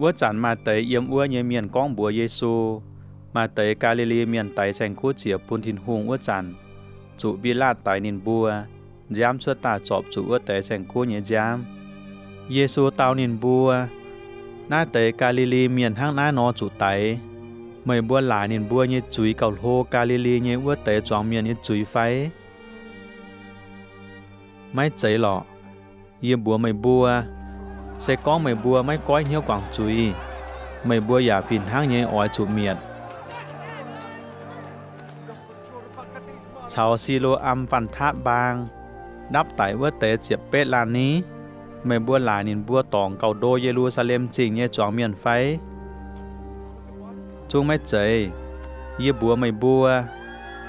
ว่าจันมาเตยเยี่ยมอัวเยเมียนก้องบัวเยซูมาเตยกาลิลีเมียนไตแสงคูเจียปุนทินหุงว่าจันจุบิลาดไตนินบัวยามชั่วตาจอบจุว่าเตยแสงคูเยยามเยซูเตานินบัวหน้าเตยกาลิลีเมียนห้างหน้านอจุไตไม่บัวหลานินบัวเยจุยเก่าโฮกาลิลีเยว่าเตยจวงเมียนเยจุยไฟไม่ใจหรอเยี่ยมบัวไม่บัวใส่ก้องไม่บัวไม่ก้อยเหี่ยวกว่างจุยไม่บัวอย่าฟินห้างเยอ้อยจุเมียดชาวซีโลอัมฟันทาดบางดับไตว่าเตเจ็บเป็ดลานนี้ไม่บัวหลานินบัวตองเก่าโดเยรูซาเล็มจริงเยจวงเมียนไฟจุงไม่ใจเยี่ยบัวไม่บัว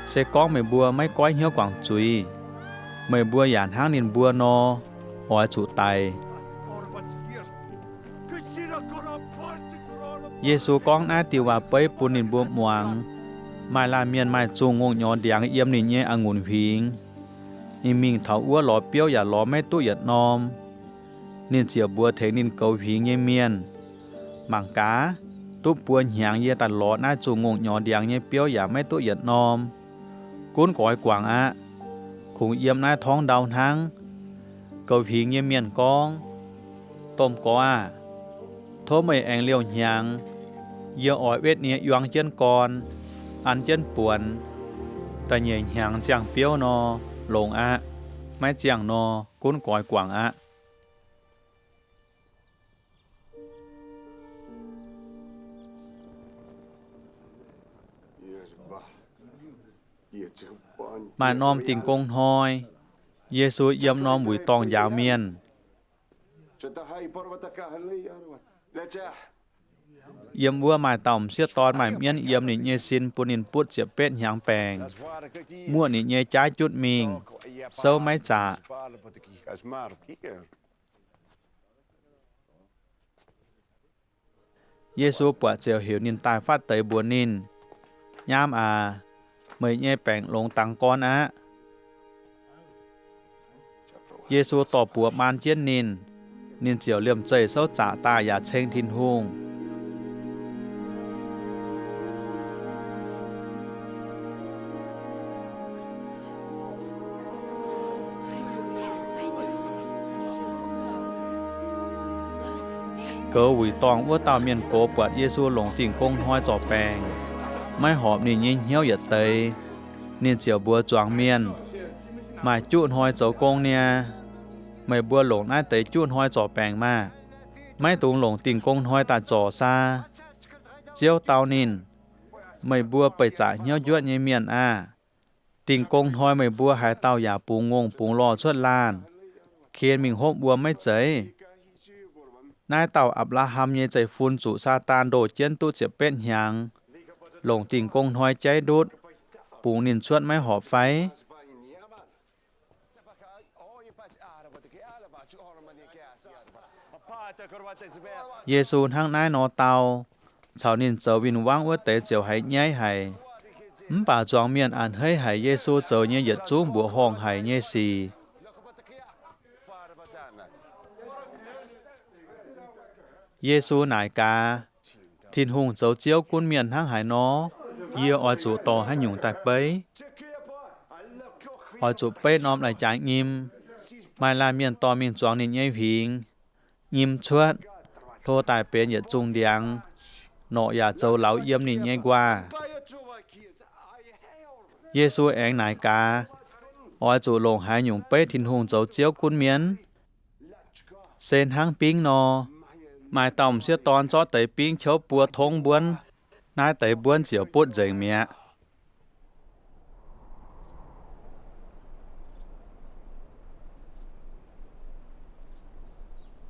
ใส่ก้องไม่บัวไม่ก้อยเหี่ยวกว่างจุยไม่บัวหยานห้างนินบัวนออ้อยจุไตเยซูก้องหน้าติว่าเป้ยปุนินบวมหวังมาลาเมียนมาจุงงงยอเดียงเอี่ยมนี่เยองุ่นพิงนิมิงเถาอ้วหลอเปี้ยวอย่าหลอไม่ตู้หยัดนอมนินเสียบัวเทนินเกาพิงเยเมียนมังกาตุปวนหยางเยตัดหลอหน้าจุงงงยอเดียงเยเปี้ยวอย่าไม่ตู้หยัดนอมกุ้นก่อยกวางอะคงเอี่ยมหน้าท้องดาวทั้งเกาพิงเยเมียนก้องต้มก้อโทไม่แองเลี้ยวหยางเยี่ยอ้อยเวทเนี่ยยวงเจียนก่อนอันเจียนป่วนแต่เหยี่ยหยางเจียงเปี้ยวนอลงอะไม่เจียงนอกุ้นก่อยกวางอะมานอมติงกงหอยเยซูเยี่ยมนอมบุยตองยาวเมียนเยี่ยมวัวหมายต่อมเสียตอนหมายเมียนเยี่ยมนี่เยซินปุนินปุดเสียเป็ดหยางแปงมั่วนี่เยจ้ายจุดมิงเซาไม้จ่าเยซูปวดเจียวหิวนินตายฟาดเตยบัวนินยามเมยเยแปงลงตังก้อนเยซูต่อปัวมานเจียนนินเจียวเลื่อมใจเศร้าจ่าตาอย่าเช่งทินหุงเกอหวีตองอ้วตาเมียนโกปวดเยซูหลงติ่งกงห้อยจ่อแปงไม่หอบนี่ยิงเหี้ยวอย่าเตยเจียวบัวจวงเมียนหมายจุนห้อยเจ้ากงเนี่ยไม่บัวหลงหน้าเตยจุนห้อยจ่อแปงมาไม่ตุงหลงติ่งกงห้อยตาจ่อซาเจียวเตานินไม่บัวไปจ่าเหี้ยวยวดเยเมียนติ่งกงห้อยไม่บัวหายเตาอย่าปูงงปูงรอชวดลานเคียนมิงฮบบัวไม่เจยนายเต่าอับราฮัมเยใจฟุนสุซาตานโดดเจียนตู้เจ็บเป็ดหยังหลงติ่งกงห้อยใจดุดปูงนินชวดไม่หอบไฟเยซูทั้งนายนอเตาชาวนินเจอวินว่างว่าเตเจียวให้ย้ายให้ป่าจวงเมียนอ่านให้ให้เยซูเจอเนี่ยหยัดจู้บัวห้องให้เยซีเยซูนายกาทินหุงเจ้าเจียวกุ้นเมียนทั้งหายนอเยี่ยออยจูต่อให้หยุ่งตักเป้ยออยจูเป้น้อมไหลจ่ายงิมมาลาเมียนต่อเมียนจวงนินใหญ่พิงยิมชวดโทตายเป็นอย่าจุงเดียงเนาะอย่าเจ้าเหลาเยี่ยมนี่ใหญ่กว่าเยซูแองนายกาออยจูลงหายหยุ่งเป้ทินหุงเจ้าเจียวกุ้นเมียนเซนหังปิ้งนอหมายต่อมเสียตอนจอเตยปิ้งเฉาปัวทงบวนนายเตยบวนเสียวปุดเจงเมีย